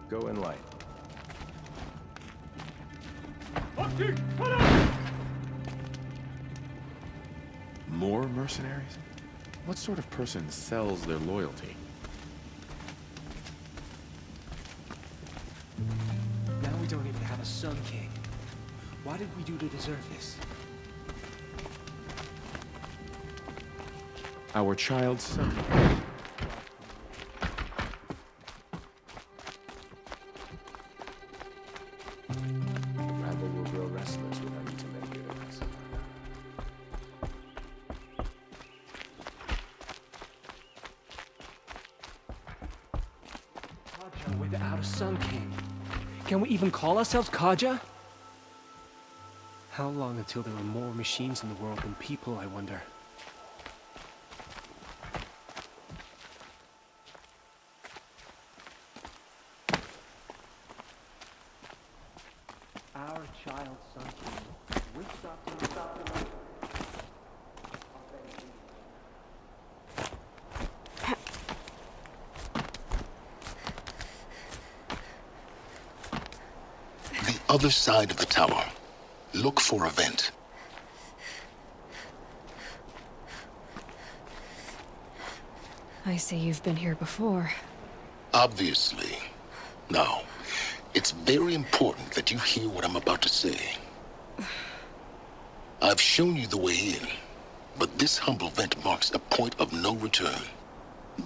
Go in light. More mercenaries? What sort of person sells their loyalty? Now we don't even have a Sun King. What did we do to deserve this? Our child's son. Rabble will grow restless without you to meditate us. Kaja without a Sun King. Can we even call ourselves Kaja? How long until there are more machines in the world than people, I wonder? Our child's Sun King. We stopped him. The other side of the tower. Look for a vent. I see you've been here before. Obviously. Now, it's very important that you hear what I'm about to say. I've shown you the way in, but this humble vent marks a point of no return.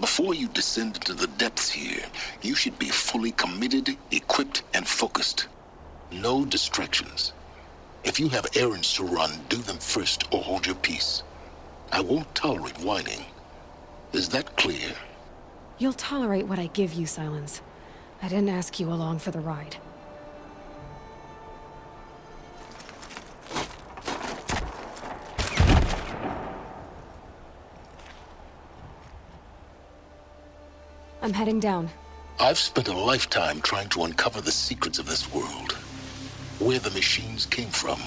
Before you descend into the depths here, you should be fully committed, equipped, and focused. No distractions. If you have errands to run, do them first or hold your peace. I won't tolerate whining. Is that clear? You'll tolerate what I give you, Silence. I didn't ask you along for the ride. I'm heading down. I've spent a lifetime trying to uncover the secrets of this world. Where the machines came from.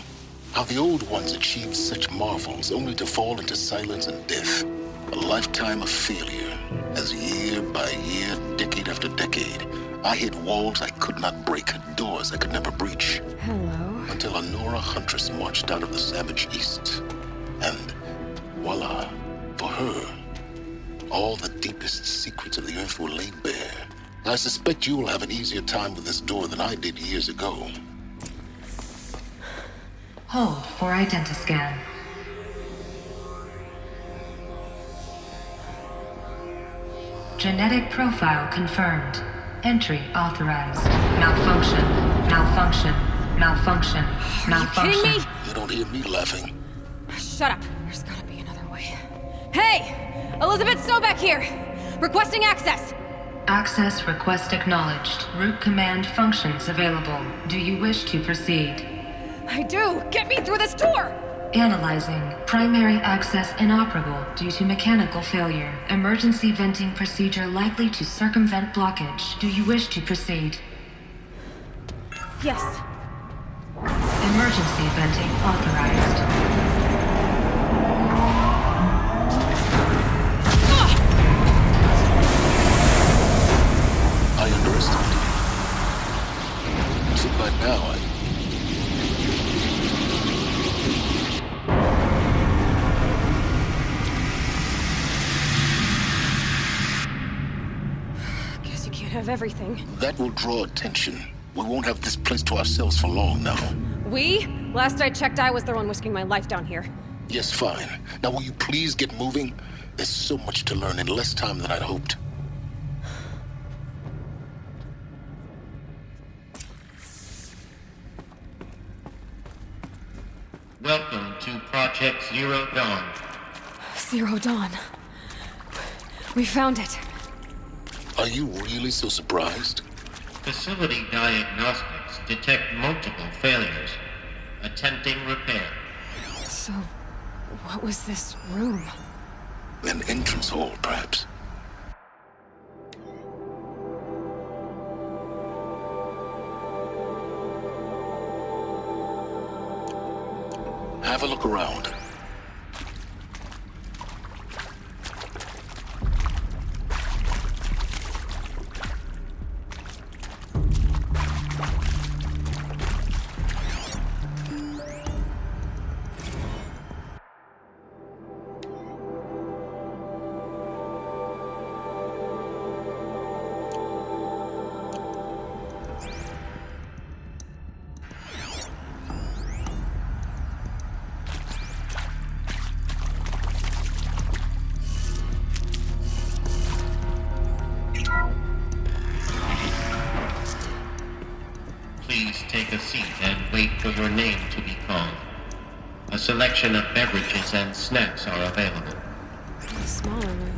How the old ones achieved such marvels only to fall into silence and death. A lifetime of failure, as year by year, decade after decade, I hit walls I could not break, doors I could never breach. Hello. Until a Nora huntress marched out of the savage east. And voila, for her, all the deepest secrets of the earth were laid bare. I suspect you will have an easier time with this door than I did years ago. Hold for identiscan. Genetic profile confirmed. Entry authorized. Malfunction. Malfunction. Malfunction. Malfunction. You kidding me? You don't hear me laughing. Shut up. There's gotta be another way. Hey! Elizabeth Sobek here! Requesting access! Access request acknowledged. Root command functions available. Do you wish to proceed? I do! Get me through this door! Analyzing. Primary access inoperable due to mechanical failure. Emergency venting procedure likely to circumvent blockage. Do you wish to proceed? Yes. Emergency venting authorized. I underestimated you. So by now, Guess you can't have everything. that will draw attention. We won't have this place to ourselves for long now. We? Last I checked, I was the one risking my life down here. Yes, fine. Now will you please get moving? There's so much to learn in less time than I'd hoped. Welcome to Project Zero Dawn. Zero Dawn. We found it. Are you really so surprised? Facility diagnostics detect multiple failures. Attempting repair. So, what was this room? An entrance hall, perhaps. Have a look around. take a seat and wait for your name to be called. A selection of beverages and snacks are available. A smaller room.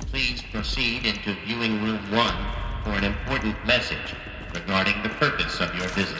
Please proceed into viewing room 1 for an important message regarding the purpose of your visit.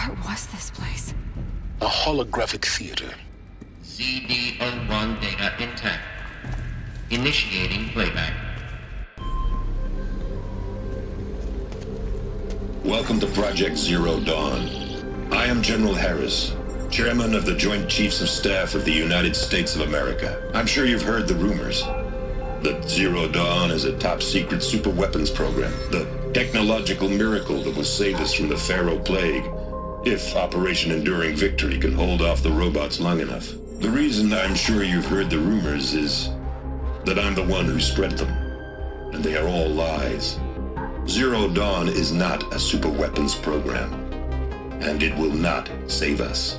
What was this place? A holographic theater. ZD-01 data intact. Initiating playback. Welcome to Project Zero Dawn. I am General Harris, Chairman of the Joint Chiefs of Staff of the United States of America. I'm sure you've heard the rumors that Zero Dawn is a top-secret superweapons program, the technological miracle that will save us from the Pharaoh Plague, if Operation Enduring Victory can hold off the robots long enough. The reason I'm sure you've heard the rumors is that I'm the one who spread them, and they are all lies. Zero Dawn is not a superweapons program, and it will not save us.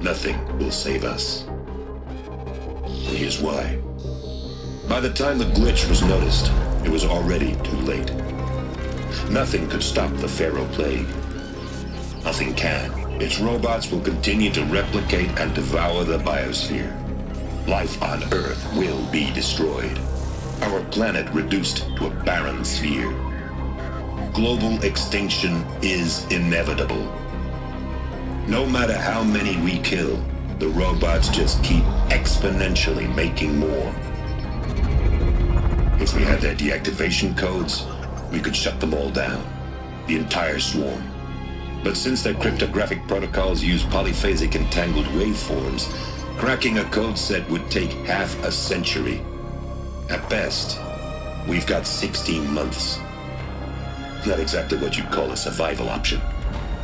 Nothing will save us. And here's why. By the time the glitch was noticed, it was already too late. Nothing could stop the Pharaoh Plague. Nothing can. Its robots will continue to replicate and devour the biosphere. Life on Earth will be destroyed. Our planet reduced to a barren sphere. Global extinction is inevitable. No matter how many we kill, the robots just keep exponentially making more. If we had their deactivation codes, we could shut them all down. The entire swarm. But since their cryptographic protocols use polyphasic entangled waveforms, cracking a code set would take half a century. At best, we've got 16 months. Not exactly what you'd call a survival option.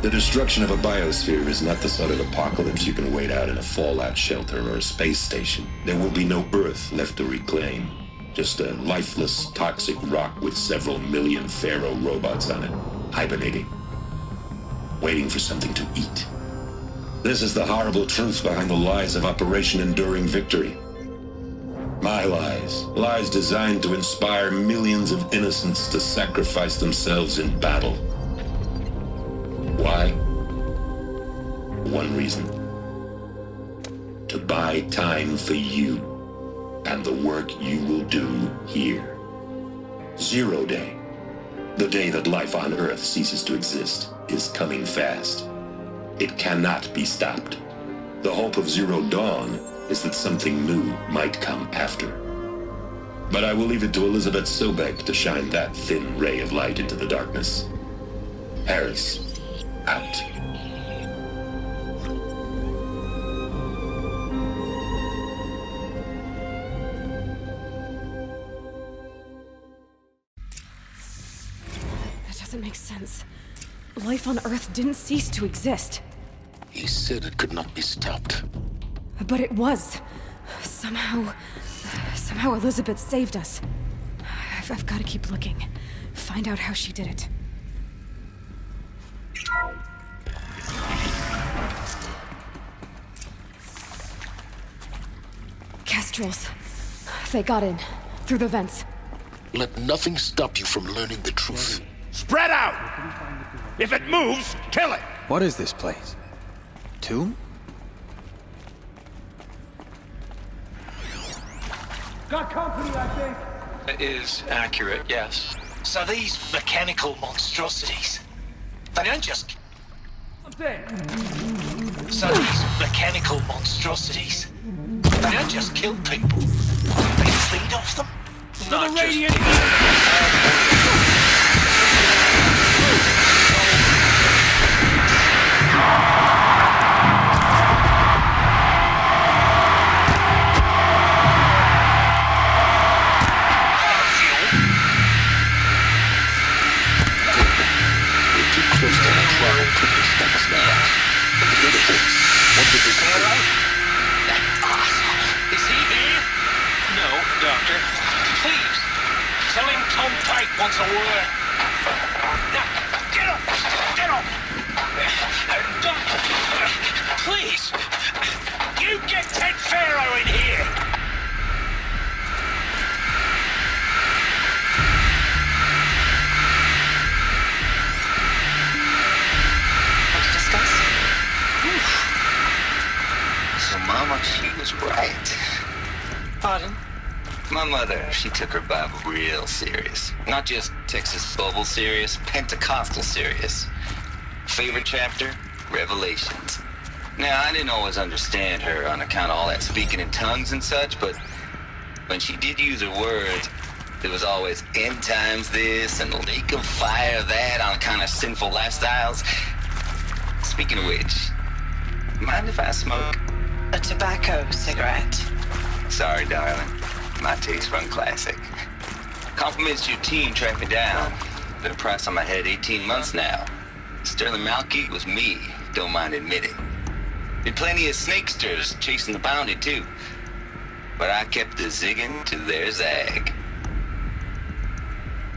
The destruction of a biosphere is not the sort of apocalypse you can wait out in a fallout shelter or a space station. There will be no Earth left to reclaim. Just a lifeless, toxic rock with several million Pharaoh robots on it, hibernating, waiting for something to eat. This is the horrible truth behind the lies of Operation Enduring Victory. My lies. Lies designed to inspire millions of innocents to sacrifice themselves in battle. Why? One reason. To buy time for you and the work you will do here. Zero Day, the day that life on Earth ceases to exist, is coming fast. It cannot be stopped. The hope of Zero Dawn is that something new might come after. But I will leave it to Elizabeth Sobek to shine that thin ray of light into the darkness. Harris, out. That doesn't make sense. Life on Earth didn't cease to exist. He said it could not be stopped. But it was. Somehow Elizabeth saved us. I've got to keep looking. Find out how she did it. nostrils. They got in, through the vents. Let nothing stop you from learning the truth. Spread out! If it moves, kill it! What is this place? Tomb? Got company, I think. It is accurate, yes. So these mechanical monstrosities, they don't just... So these mechanical monstrosities, they don't just kill people. They feed off them. Not just Is he here? no, Doctor. Please, tell him Tom Pike wants a word. Now, get off! Get off! Please, you get Ted Pharaoh in here! Want to discuss? So, Mama, she was right. Pardon? My mother, she took her Bible real serious. Not just Texas Bible serious, Pentecostal serious. Favorite chapter? Revelations. Now, I didn't always understand her on account of all that speaking in tongues and such, but when she did use her words, there was always end times this and lake of fire that on account of sinful lifestyles. Speaking of which, mind if I smoke? A tobacco cigarette. Sorry, darling. My taste run classic. Compliments to your team tracked me down. Been a price on my head 18 months now. Sterling Malky was me, don't mind admitting. Did plenty of snakesters chasing the bounty too. But I kept the zigging to their zag.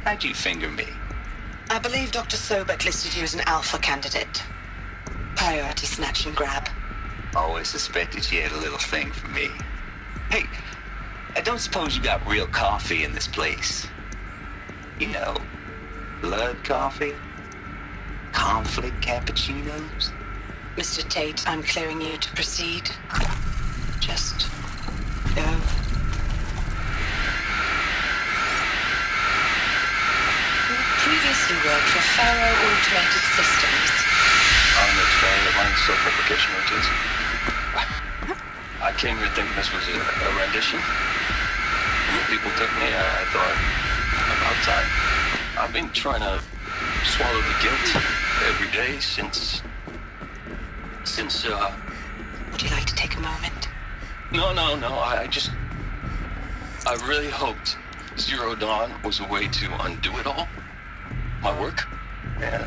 How'd you finger me? I believe Dr. Sobek listed you as an alpha candidate. Priority snatch and grab. Always suspected she had a little thing for me. Hey, I don't suppose you got real coffee in this place. You know, blood coffee? Conflict cappuccinos? Mr. Tate, I'm clearing you to proceed. Just go. You previously worked for Pharaoh Automated Systems. on the line self-replication routines. I came here thinking this was a rendition. When people took me, I thought, about time. I've been trying to swallow the guilt every day since. Would you like to take a moment? No. I really hoped Zero Dawn was a way to undo it all. My work. And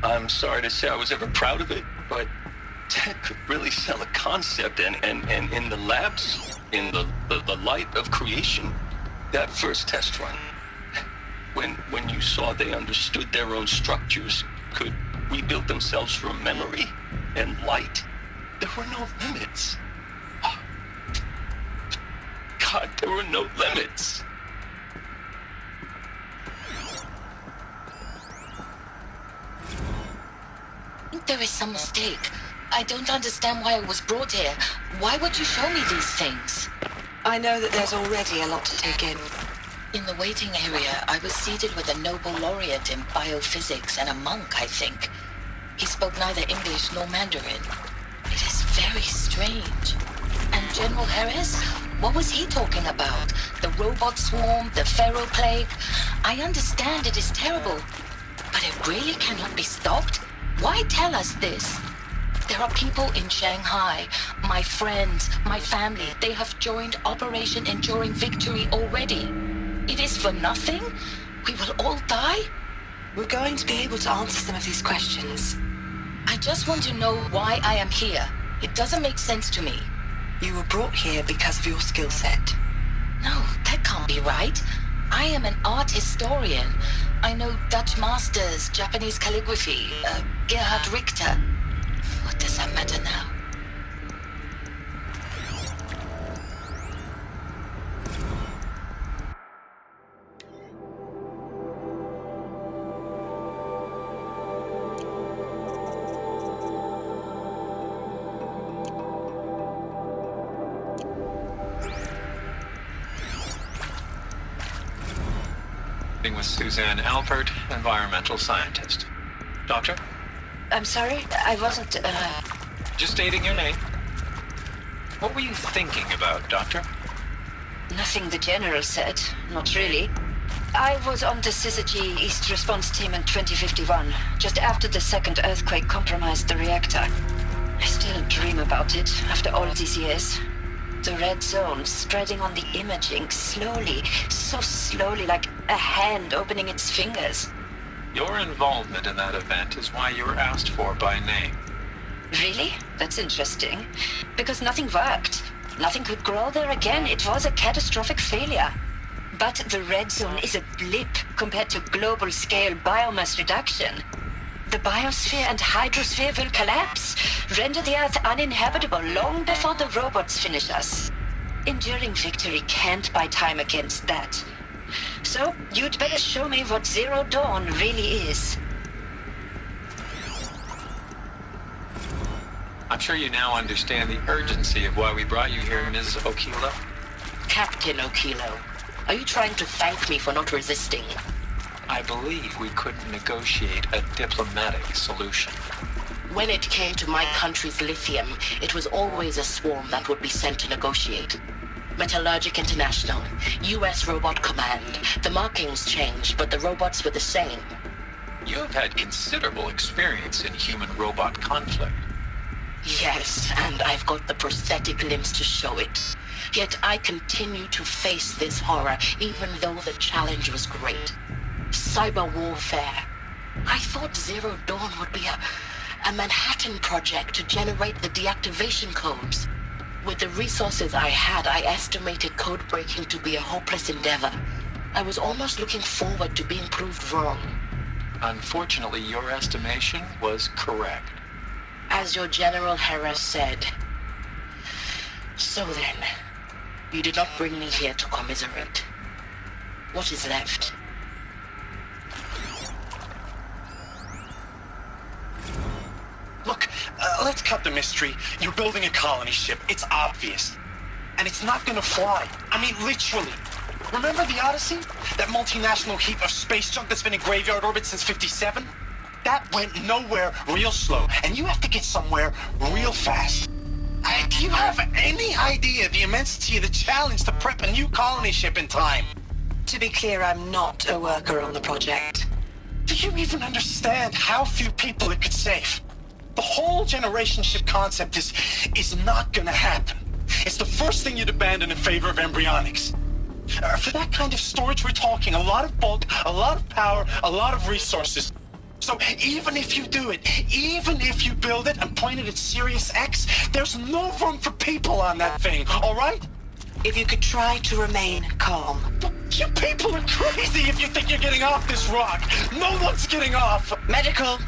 I'm sorry to say I was ever proud of it, but Ted could really sell a concept, and in the labs, in the light of creation, that first test run, when you saw they understood their own structures, could rebuild themselves from memory and light, there were no limits. God, there were no limits. There is some mistake. I don't understand why I was brought here. Why would you show me these things? I know that there's already a lot to take in. In the waiting area, I was seated with a Nobel laureate in biophysics and a monk, I think. He spoke neither English nor Mandarin. It is very strange. And General Harris? What was he talking about? The robot swarm, the feral plague? I understand it is terrible, but it really cannot be stopped? Why tell us this? There are people in Shanghai, my friends, my family. They have joined Operation Enduring Victory already. It is for nothing? We will all die? We're going to be able to answer some of these questions. I just want to know why I am here. It doesn't make sense to me. You were brought here because of your skill set. No, that can't be right. I am an art historian. I know Dutch masters, Japanese calligraphy, Gerhard Richter. What does that matter now? speaking with Suzanne Alpert, environmental scientist. Doctor? I'm sorry, I wasn't, Just stating your name. What were you thinking about, Doctor? Nothing the General said. Not really. I was on the Syzygy East Response Team in 2051, just after the second earthquake compromised the reactor. I still dream about it, after all these years. The red zone spreading on the imaging, slowly, so slowly, like a hand opening its fingers. Your involvement in that event is why you were asked for by name. Really? That's interesting. Because nothing worked. Nothing could grow there again. It was a catastrophic failure. But the red zone is a blip compared to global-scale biomass reduction. The biosphere and hydrosphere will collapse, render the Earth uninhabitable long before the robots finish us. Enduring victory can't buy time against that. So, you'd better show me what Zero Dawn really is. I'm sure you now understand the urgency of why we brought you here, Ms. Okilo. Captain Okilo, are you trying to thank me for not resisting? I believe we couldn't negotiate a diplomatic solution. When it came to my country's lithium, it was always a swarm that would be sent to negotiate. Metallurgic International, U.S. Robot Command. The markings changed, but the robots were the same. You have had considerable experience in human-robot conflict. Yes, and I've got the prosthetic limbs to show it. Yet I continue to face this horror, even though the challenge was great. Cyber warfare. I thought Zero Dawn would be a Manhattan project to generate the deactivation codes. With the resources I had, I estimated code breaking to be a hopeless endeavor. I was almost looking forward to being proved wrong. Unfortunately, your estimation was correct. As your General Harris said. So then, you did not bring me here to commiserate. What is left? Look, let's cut the mystery. You're building a colony ship. It's obvious. And it's not gonna fly. I mean, literally. Remember the Odyssey? That multinational heap of space junk that's been in graveyard orbit since 57? That went nowhere real slow. And you have to get somewhere real fast. Do you have any idea the immensity of the challenge to prep a new colony ship in time? To be clear, I'm not a worker on the project. Do you even understand how few people it could save? The whole generation ship concept is not gonna happen. It's the first thing you'd abandon in favor of embryonics. For that kind of storage, we're talking a lot of bulk, a lot of power, a lot of resources. So even if you do it, even if you build it and point it at Sirius X, there's no room for people on that thing, all right? If you could try to remain calm. You people are crazy if you think you're getting off this rock. No one's getting off. Medical.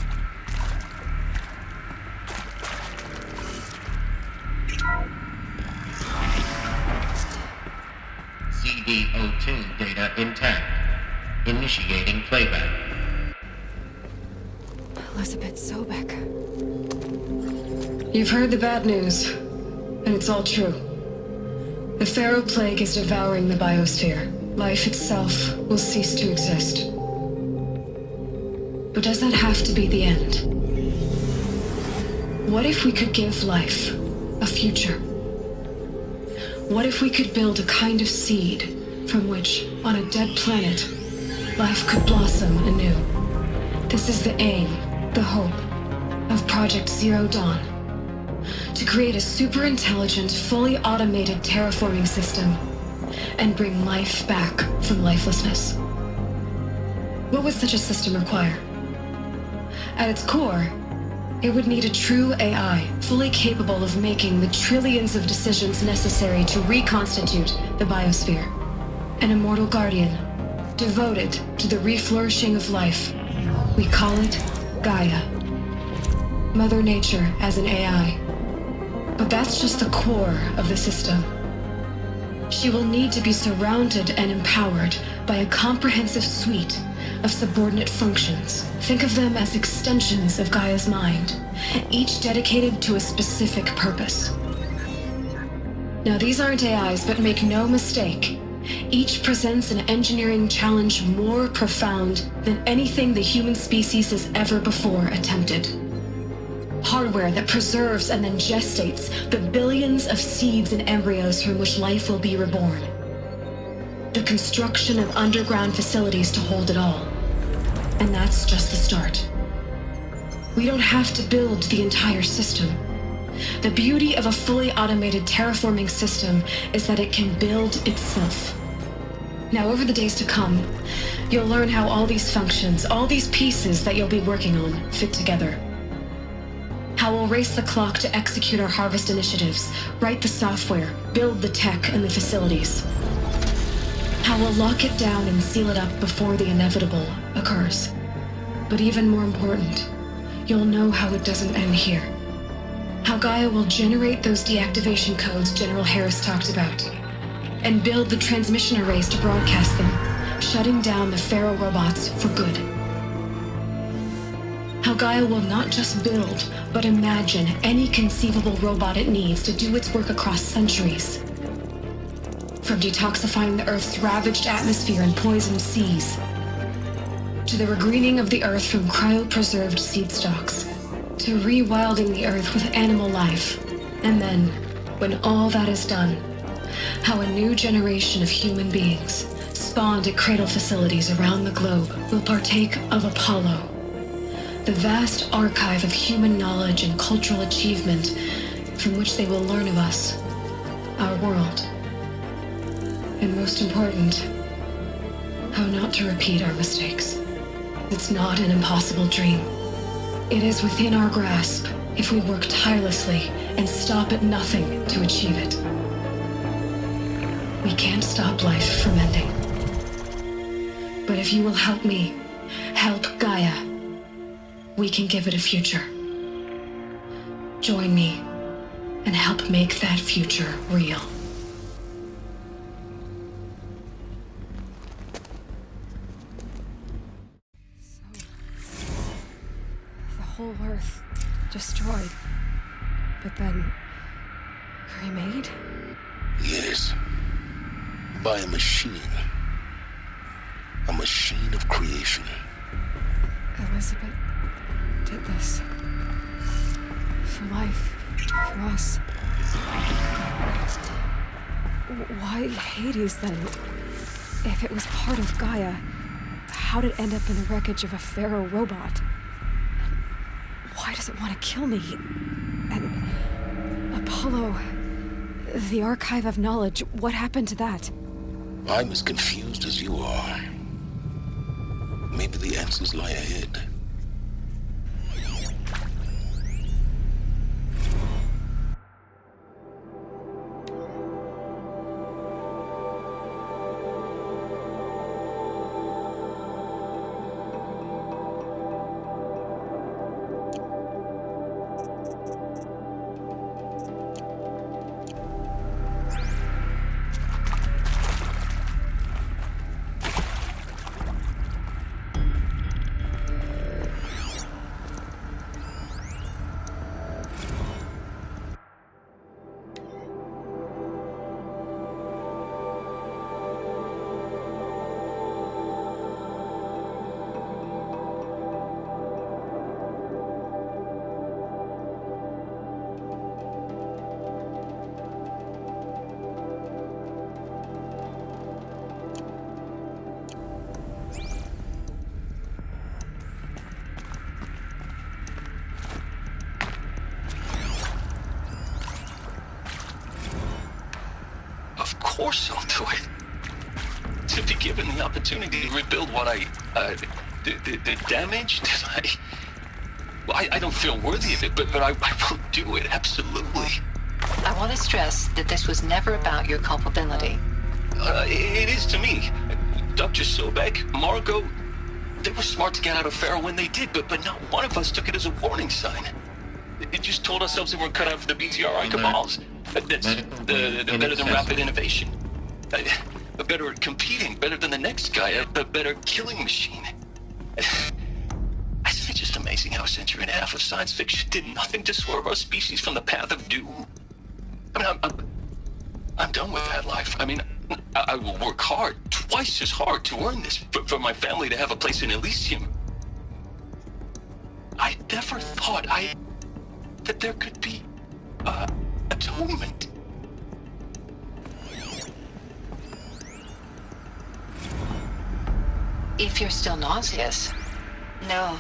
CD02 data intact. Initiating playback. Elizabeth Sobek. You've heard the bad news, and it's all true. The Pharaoh Plague is devouring the biosphere. Life itself will cease to exist. But does that have to be the end? What if we could give life a future? What if we could build a kind of seed from which, on a dead planet, life could blossom anew? This is the aim, the hope, of Project Zero Dawn. To create a super-intelligent, fully automated terraforming system and bring life back from lifelessness. What would such a system require? At its core, it would need a true AI, fully capable of making the trillions of decisions necessary to reconstitute the biosphere. An immortal guardian, devoted to the reflourishing of life. We call it Gaia. Mother Nature as an AI. But that's just the core of the system. She will need to be surrounded and empowered by a comprehensive suite of subordinate functions. Think of them as extensions of Gaia's mind, each dedicated to a specific purpose. Now, these aren't AIs, but make no mistake, each presents an engineering challenge more profound than anything the human species has ever before attempted. Hardware that preserves and then gestates the billions of seeds and embryos from which life will be reborn. The construction of underground facilities to hold it all. And that's just the start. We don't have to build the entire system. The beauty of a fully automated terraforming system is that it can build itself. Now, over the days to come, you'll learn how all these functions, all these pieces that you'll be working on, fit together. How we'll race the clock to execute our harvest initiatives, write the software, build the tech and the facilities. How we'll lock it down and seal it up before the inevitable occurs. But even more important, you'll know how it doesn't end here. How Gaia will generate those deactivation codes General Harris talked about, and build the transmission arrays to broadcast them, shutting down the Pharaoh robots for good. How Gaia will not just build, but imagine any conceivable robot it needs to do its work across centuries. From detoxifying the Earth's ravaged atmosphere and poisoned seas, to the regreening of the Earth from cryopreserved seed stalks, to rewilding the Earth with animal life. And then, when all that is done, how a new generation of human beings, spawned at cradle facilities around the globe, will partake of Apollo, the vast archive of human knowledge and cultural achievement from which they will learn of us, our world. And most important, how not to repeat our mistakes. It's not an impossible dream. It is within our grasp if we work tirelessly and stop at nothing to achieve it. We can't stop life from ending. But if you will help me, help Gaia, we can give it a future. Join me and help make that future real. The whole Earth destroyed, but then remade? Yes. By a machine. A machine of creation. Elizabeth did this. For life. For us. Why Hades, then? If it was part of Gaia, how'd it end up in the wreckage of a Pharaoh robot? Why does it want to kill me? And Apollo, the archive of knowledge, what happened to that? I'm as confused as you are. Maybe the answers lie ahead. Of course I'll do it. To be given the opportunity to rebuild what the damage that I don't feel worthy of it, but I will do it, absolutely. I want to stress that this was never about your culpability. It is to me. Dr. Sobek, Margot, they were smart to get out of Pharaoh when they did, but not one of us took it as a warning sign. It just told ourselves that we're cut out for the BTRI cabals. That's better than rapid innovation. Better at competing, better than the next guy, a better killing machine. Isn't it just amazing how a century and a half of science fiction did nothing to swerve our species from the path of doom? I mean, I'm done with that life. I mean, I will work hard, twice as hard to earn this, for my family to have a place in Elysium. I never thought that there could be, atonement. If you're still nauseous. No,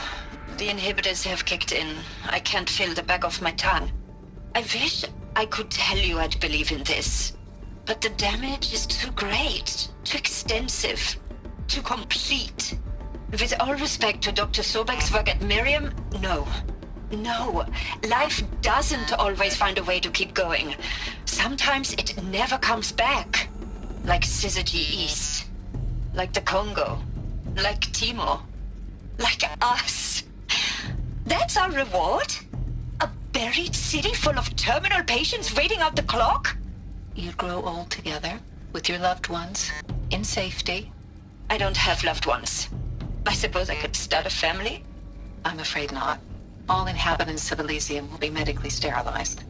the inhibitors have kicked in. I can't feel the back of my tongue. I wish I could tell you I'd believe in this, but the damage is too great, too extensive, too complete. With all respect to Dr. Sobek's work at Miriam, no. No, life doesn't always find a way to keep going. Sometimes it never comes back. Like Syzygy East. Like the Congo. Like Timo. Like us. That's our reward? A buried city full of terminal patients waiting out the clock? You'd grow old together, with your loved ones, in safety. I don't have loved ones. I suppose I could start a family? I'm afraid not. All inhabitants of Elysium will be medically sterilized.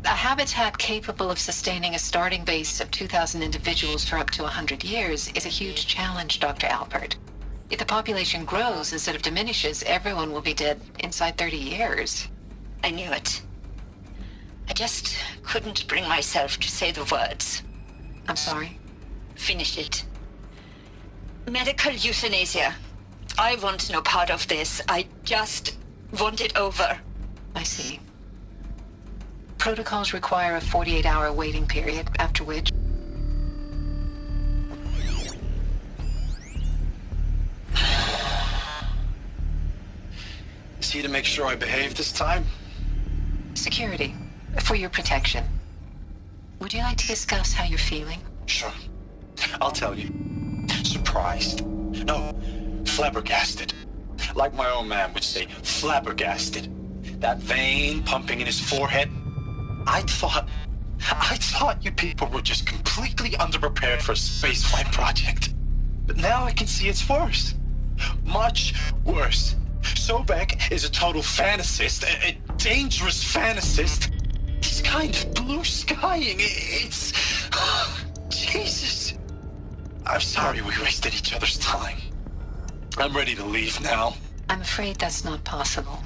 A habitat capable of sustaining a starting base of 2,000 individuals for up to 100 years is a huge challenge, Dr. Albert. If the population grows instead of diminishes, everyone will be dead inside 30 years. I knew it. I just couldn't bring myself to say the words. I'm sorry? Finish it. Medical euthanasia. I want no part of this. I just want it over. I see. Protocols require a 48-hour waiting period, after which... Is he to make sure I behave this time? Security. For your protection. Would you like to discuss how you're feeling? Sure. I'll tell you. Surprised. No, flabbergasted. Like my old man would say, flabbergasted. That vein pumping in his forehead. I thought you people were just completely underprepared for a spaceflight project. But now I can see it's worse. Much worse. Sobek is a total fantasist, a dangerous fantasist. He's kind of blue skying. It's... Jesus. I'm sorry we wasted each other's time. I'm ready to leave now. I'm afraid that's not possible.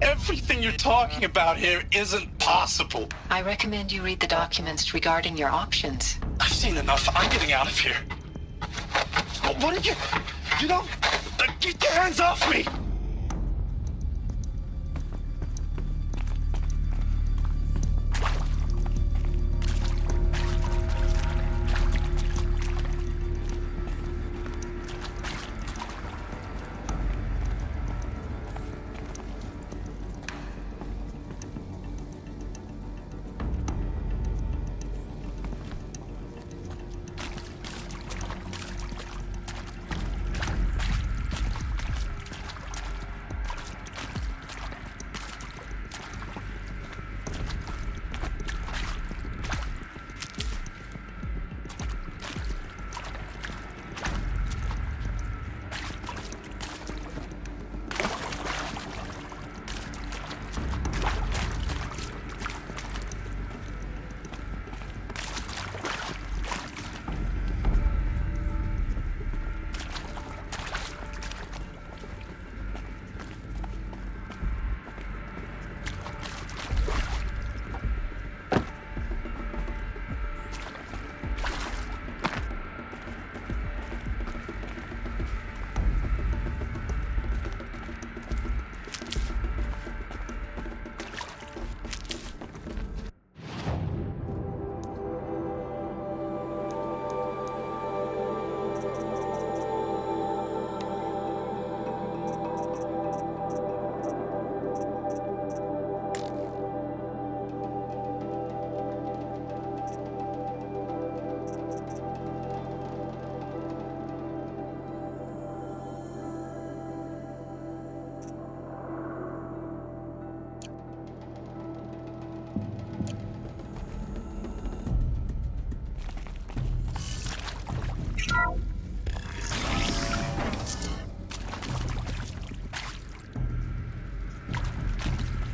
Everything you're talking about here isn't possible. I recommend you read the documents regarding your options. I've seen enough. I'm getting out of here. What did you... You don't... Get your hands off me!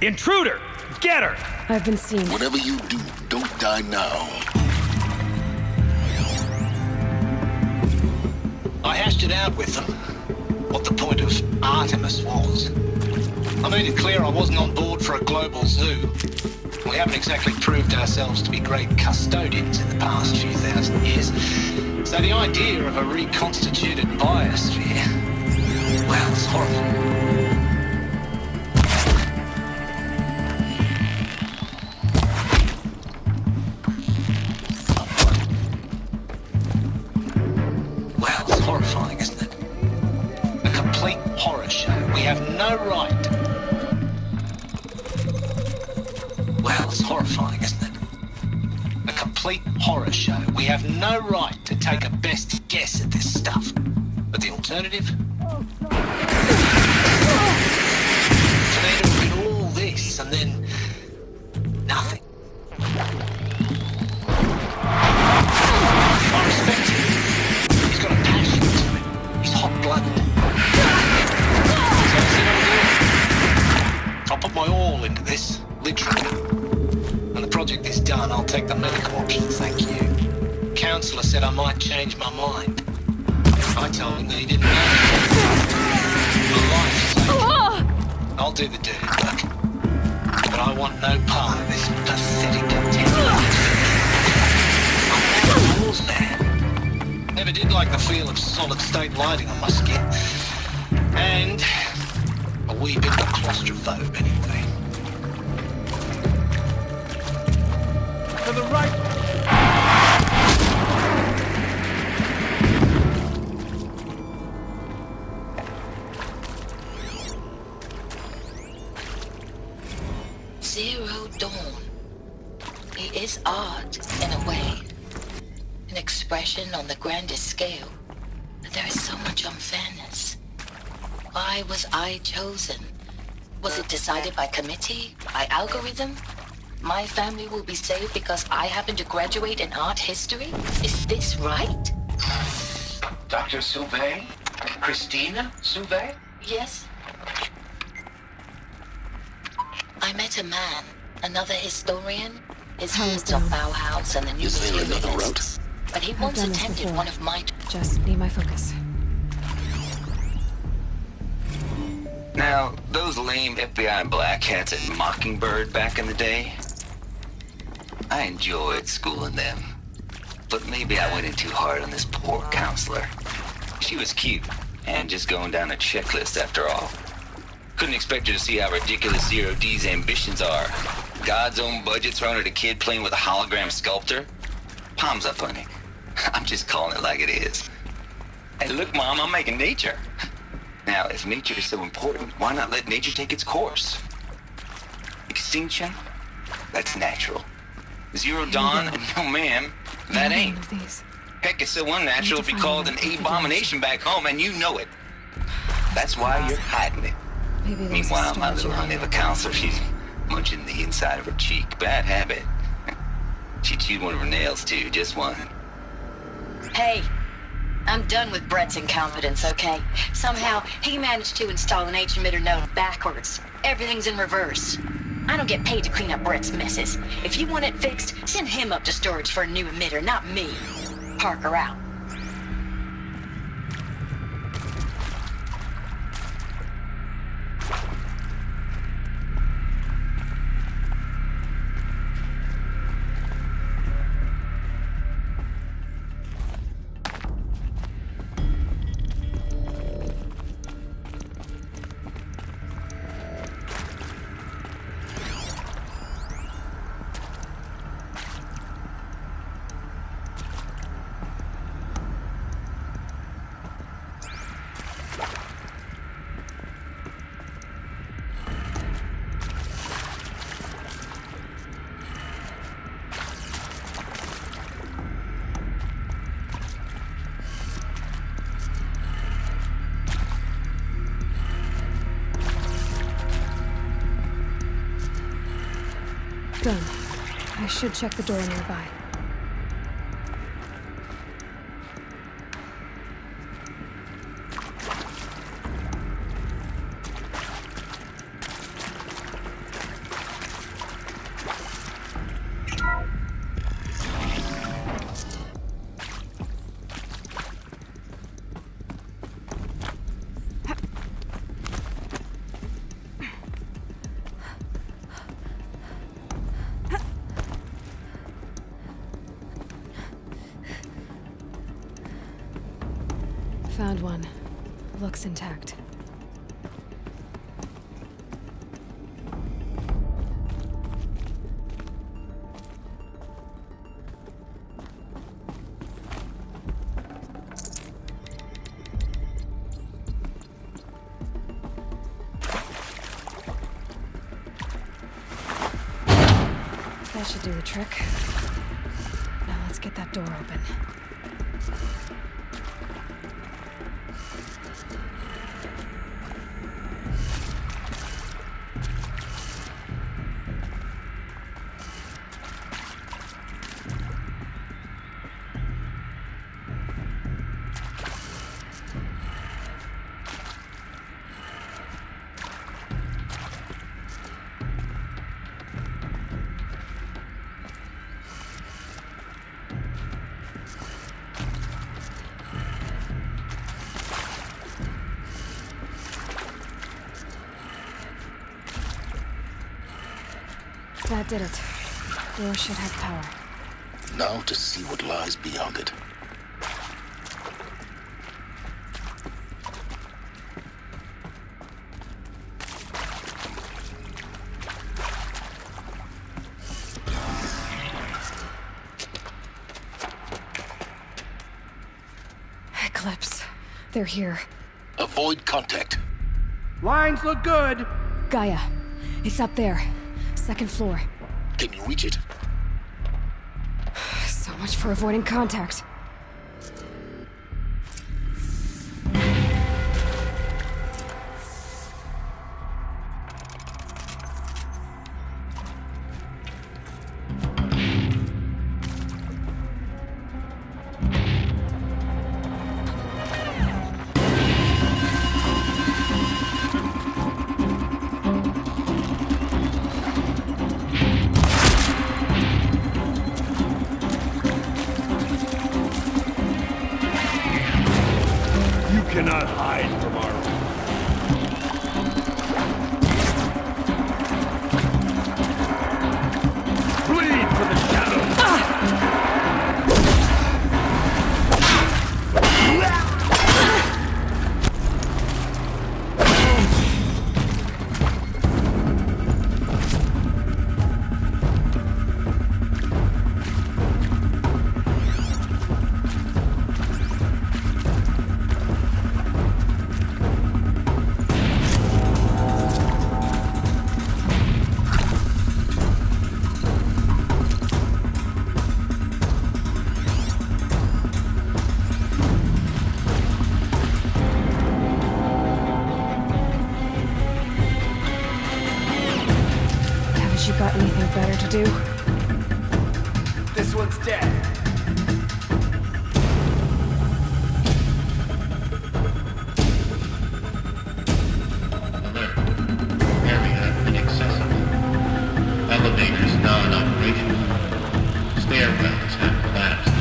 Intruder! Get her! I've been seen. Whatever you do, don't die now. I hashed it out with them, what the point of Artemis was. I made it clear I wasn't on board for a global zoo. We haven't exactly proved ourselves to be great custodians in the past few thousand years. So the idea of a reconstituted biosphere, well, it's horrible. Well, it's horrifying, isn't it? A complete horror show. We have no right. Well, it's horrifying, isn't it? A complete horror show. We have no right to take a best guess at this stuff. But the alternative? For there to have been all this and then nothing. I respect him. He's got a passion to him. He's hot-blooded. So see what I'm doing? I'll put my all into this, literally. When the project is done, I'll take the medical option, thank you. Counselor said I might change my mind. I told him that he didn't know. My life's safe. I'll do the dirty work. But I want no part of this pathetic continuum. I'm an outdoors man. Never did like the feel of solid-state lighting on my skin. And a wee bit of a claustrophobe, anyway. To the right! Zero Dawn. It is art, in a way. An expression on the grandest scale. But there is so much unfairness. Why was I chosen? Was it decided by committee? By algorithm? My family will be saved because I happen to graduate in art history? Is this right? Dr. Sauvé? Christina Sauvé? Yes. I met a man, another historian. His roots are Bauhaus and the new materialists. But he once attended one of my... Just need my focus. Now, those lame FBI black hats at Mockingbird back in the day, I enjoyed schooling them. But maybe I went in too hard on this poor counselor. She was cute, and just going down a checklist after all. Couldn't expect her to see how ridiculous Zero D's ambitions are. God's own budget thrown at a kid playing with a hologram sculptor? Palms up, honey. I'm just calling it like it is. Hey, look, Mom, I'm making nature. Now, if nature is so important, why not let nature take its course? Extinction? That's natural. Zero Dawn? No, ma'am. That ain't. Heck, it's so unnatural to be called an abomination back home, and you know it. That's why you're hiding it. Meanwhile, my little honey of a counselor, she's munching the inside of her cheek. Bad habit. She chewed one of her nails, too. Just one. Hey, I'm done with Brett's incompetence, okay? Somehow, he managed to install an H-emitter node backwards. Everything's in reverse. I don't get paid to clean up Brett's messes. If you want it fixed, send him up to storage for a new emitter, not me. Parker out. Done. I should check the door nearby. Found one. Looks intact. That should do the trick. Now let's get that door open. That did it. Door should have power. Now to see what lies beyond it. Eclipse. They're here. Avoid contact. Lines look good. Gaia. It's up there. Second floor. Can you reach it? So much for avoiding contact. Cannot hide from our... Bleed for the shadows! You got anything better to do? This one's dead. Alert. Area inaccessible. Elevators non-operational. Stairwells have collapsed.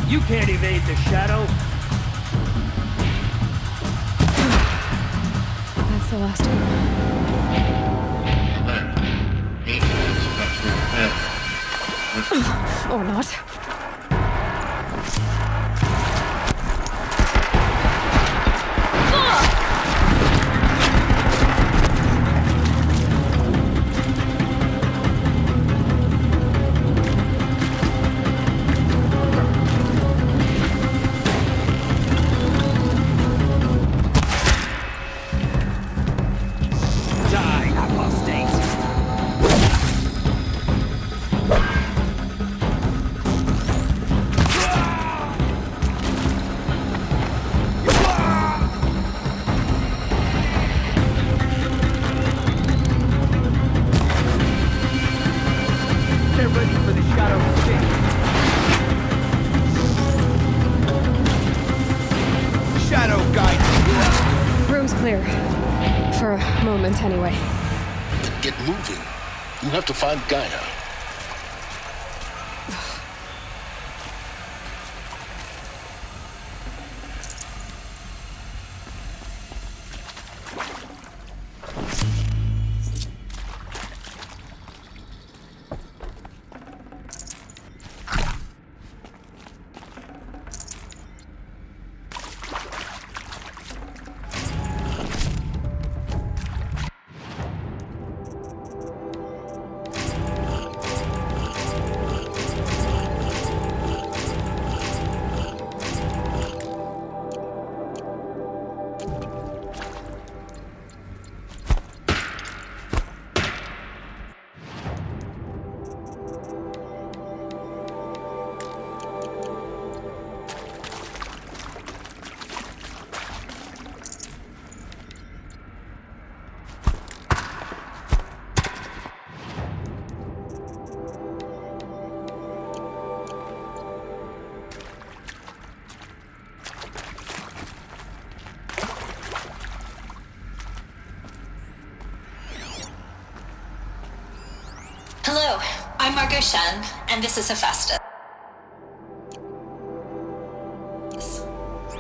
You can't evade the shadow. That's the last one. Alert. Maintenance structural failure. Or not. Shadow guide. Room's clear. For a moment, anyway. Then get moving. You have to find Gaia. Hello, I'm Margot Shen, and this is Hephaestus.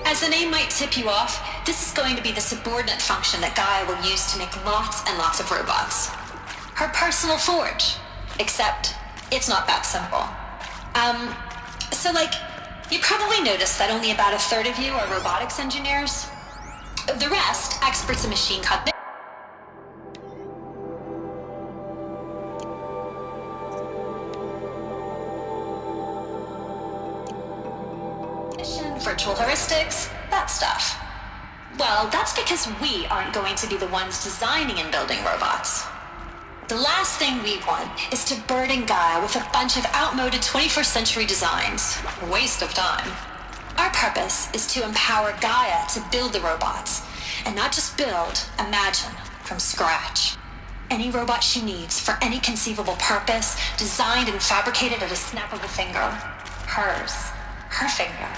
As the name might tip you off, this is going to be the subordinate function that Gaia will use to make lots and lots of robots. Her personal forge. Except, it's not that simple. You probably noticed that only about a third of you are robotics engineers. The rest, experts in machine cognition, virtual heuristics, that stuff. Well, that's because we aren't going to be the ones designing and building robots. The last thing we want is to burden Gaia with a bunch of outmoded 21st century designs. A waste of time. Our purpose is to empower Gaia to build the robots, and not just build, imagine, from scratch. Any robot she needs for any conceivable purpose, designed and fabricated at a snap of a finger. Hers. Her finger.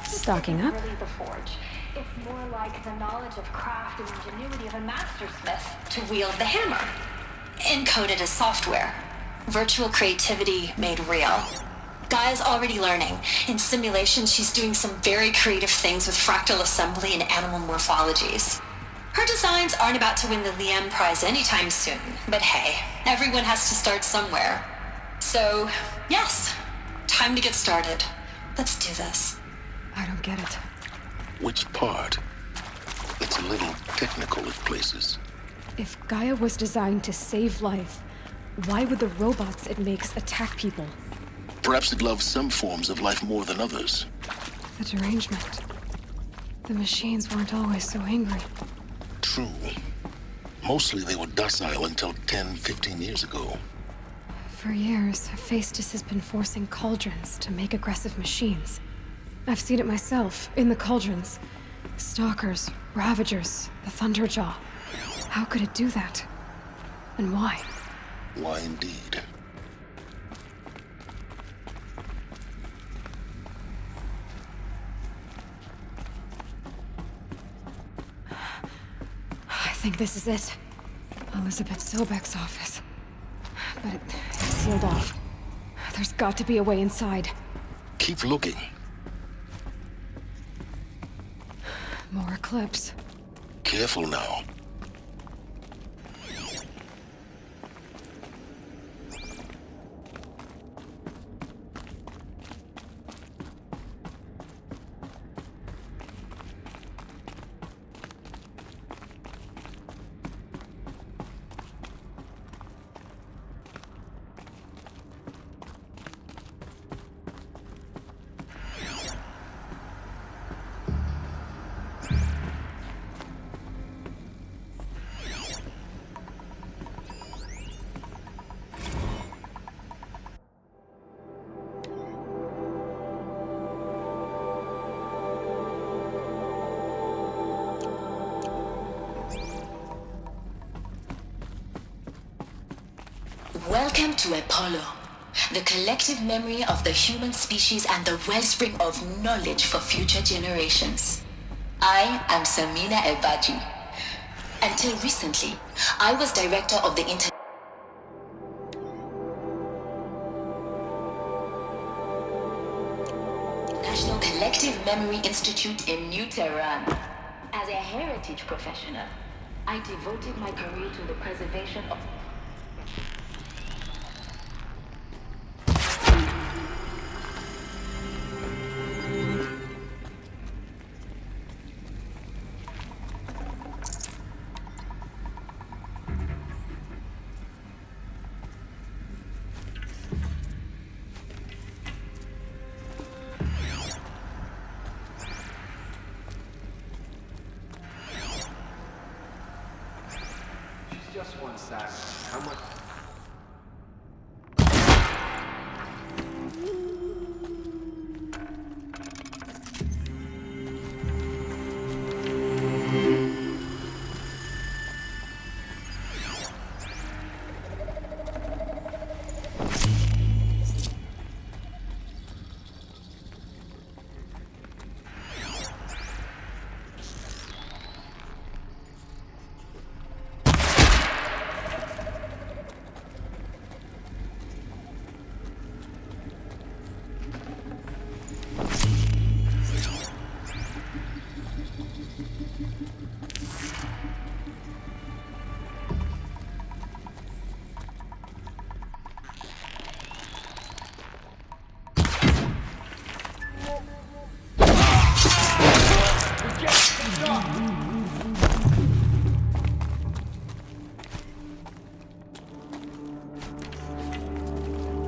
Stocking up. Really the forge. It's more like the knowledge of craft and ingenuity of a mastersmith to wield the hammer. Encoded as software. Virtual creativity made real. Gaia's already learning. In simulation, she's doing some very creative things with fractal assembly and animal morphologies. Her designs aren't about to win the Liam Prize anytime soon, but hey, everyone has to start somewhere. So, yes, time to get started. Let's do this. I don't get it. Which part? It's a little technical at places. If Gaia was designed to save life, why would the robots it makes attack people? Perhaps it loves some forms of life more than others. The derangement. The machines weren't always so angry. True. Mostly they were docile until 10, 15 years ago. For years, Hephaestus has been forcing cauldrons to make aggressive machines. I've seen it myself, in the cauldrons. Stalkers, Ravagers, the Thunderjaw. How could it do that? And why? Why indeed? I think this is it. Elizabeth Sobek's office. But it's sealed off. There's got to be a way inside. Keep looking. More eclipse. Careful now. Welcome to Apollo. The collective memory of the human species and the wellspring of knowledge for future generations. I am Samina Ebaji. Until recently, I was director of the International Collective Memory Institute in New Tehran. As a heritage professional, I devoted my career to the preservation of Just one sec. How much?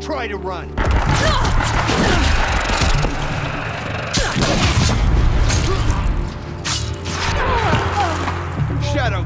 Try to run. Shadow.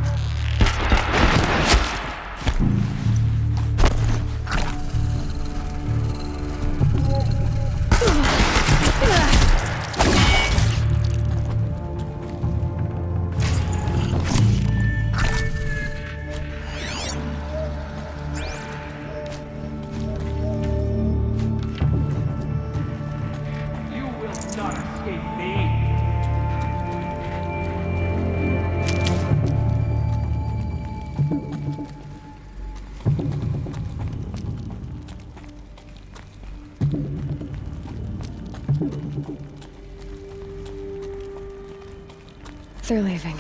They're leaving.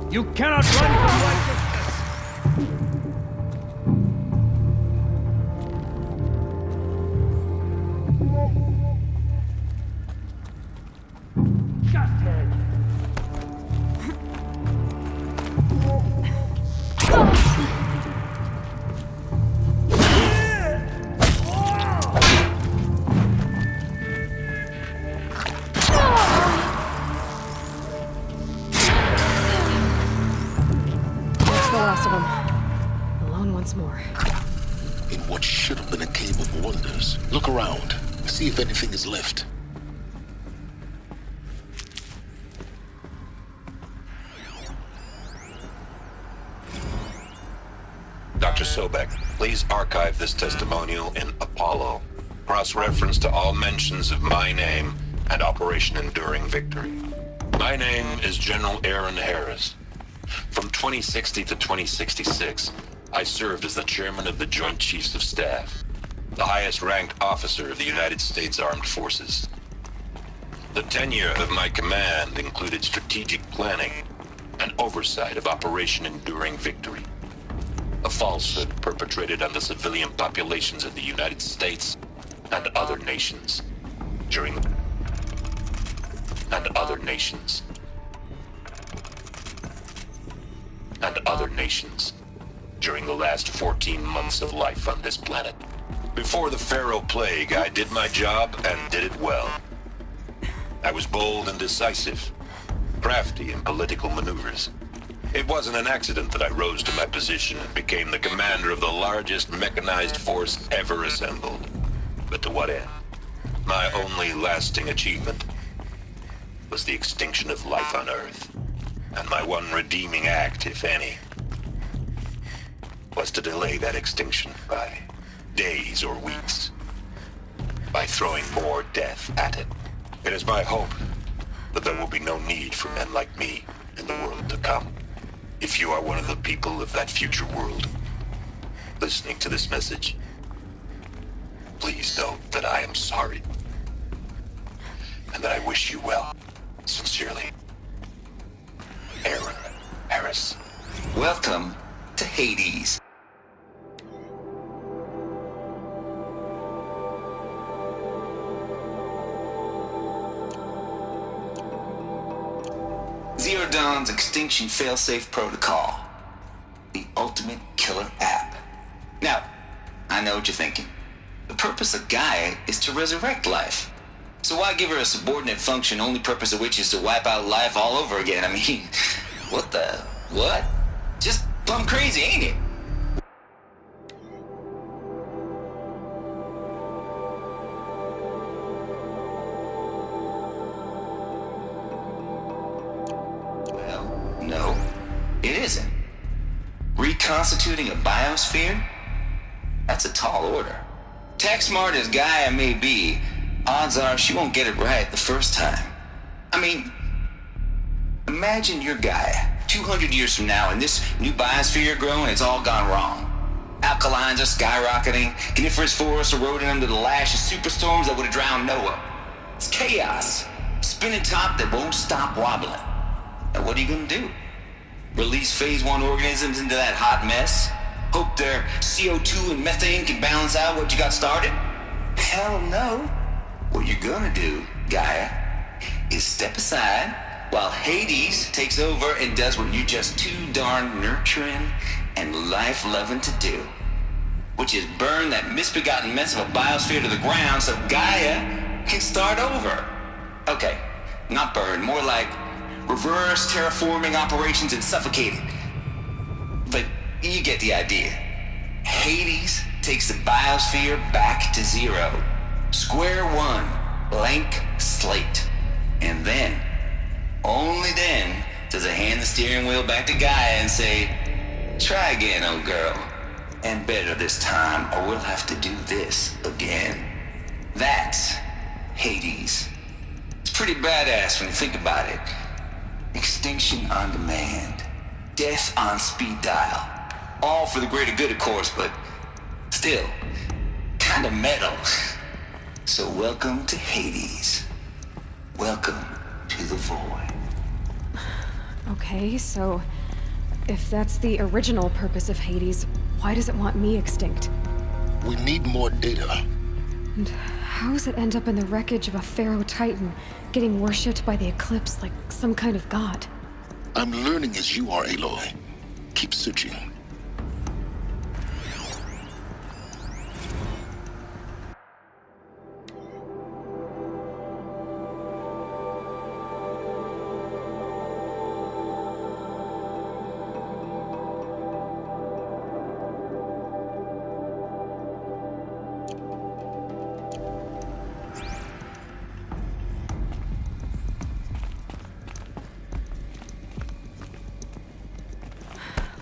You cannot run from righteousness! The last of them. Alone once more. In what should have been a cave of wonders. Look around. See if anything is left. Dr. Sobek, please archive this testimonial in Apollo. Cross-reference to all mentions of my name and Operation Enduring Victory. My name is General Aaron Harris. From 2060 to 2066, I served as the chairman of the Joint Chiefs of Staff, the highest-ranked officer of the United States Armed Forces. The tenure of my command included strategic planning and oversight of Operation Enduring Victory, a falsehood perpetrated on the civilian populations of the United States and other nations during the last 14 months of life on this planet. Before the Pharaoh Plague, I did my job and did it well. I was bold and decisive, crafty in political maneuvers. It wasn't an accident that I rose to my position and became the commander of the largest mechanized force ever assembled. But to what end? My only lasting achievement was the extinction of life on Earth. And my one redeeming act, if any, was to delay that extinction by days or weeks, by throwing more death at it. It is my hope that there will be no need for men like me in the world to come. If you are one of the people of that future world listening to this message, please know that I am sorry and that I wish you well. Sincerely, Aaron Harris. Welcome to Hades. Zero Dawn's Extinction Failsafe Protocol. The ultimate killer app. Now, I know what you're thinking. The purpose of Gaia is to resurrect life. So why give her a subordinate function, only purpose of which is to wipe out life all over again? I mean, what? Just plumb crazy, ain't it? Well, no, it isn't. Reconstituting a biosphere? That's a tall order. Tech smart as Gaia may be, odds are she won't get it right the first time. I mean, imagine your Gaia 200 years from now and this new biosphere you're growing, it's all gone wrong. Alkalines are skyrocketing, coniferous forests eroding under the lash of superstorms that would have drowned Noah. It's chaos, spinning top that won't stop wobbling. Now what are you gonna do? Release phase 1 organisms into that hot mess? Hope their CO2 and methane can balance out what you got started? Hell no. What you're gonna do, Gaia, is step aside while Hades takes over and does what you're just too darn nurturing and life-loving to do, which is burn that misbegotten mess of a biosphere to the ground so Gaia can start over. Okay, not burn, more like reverse terraforming operations and suffocate it. But you get the idea. Hades takes the biosphere back to zero. Square one, blank slate. And then, only then, does it hand the steering wheel back to Gaia and say, try again, old girl. And better this time, or we'll have to do this again. That's Hades. It's pretty badass when you think about it. Extinction on demand. Death on speed dial. All for the greater good, of course, but still, kind of metal. So welcome to Hades. Welcome to the void. Okay, so if that's the original purpose of Hades, why does it want me extinct? We need more data. And how does it end up in the wreckage of a pharaoh titan, getting worshipped by the Eclipse like some kind of god? I'm learning as you are, Aloy. Keep searching.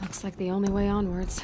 Looks like the only way onwards.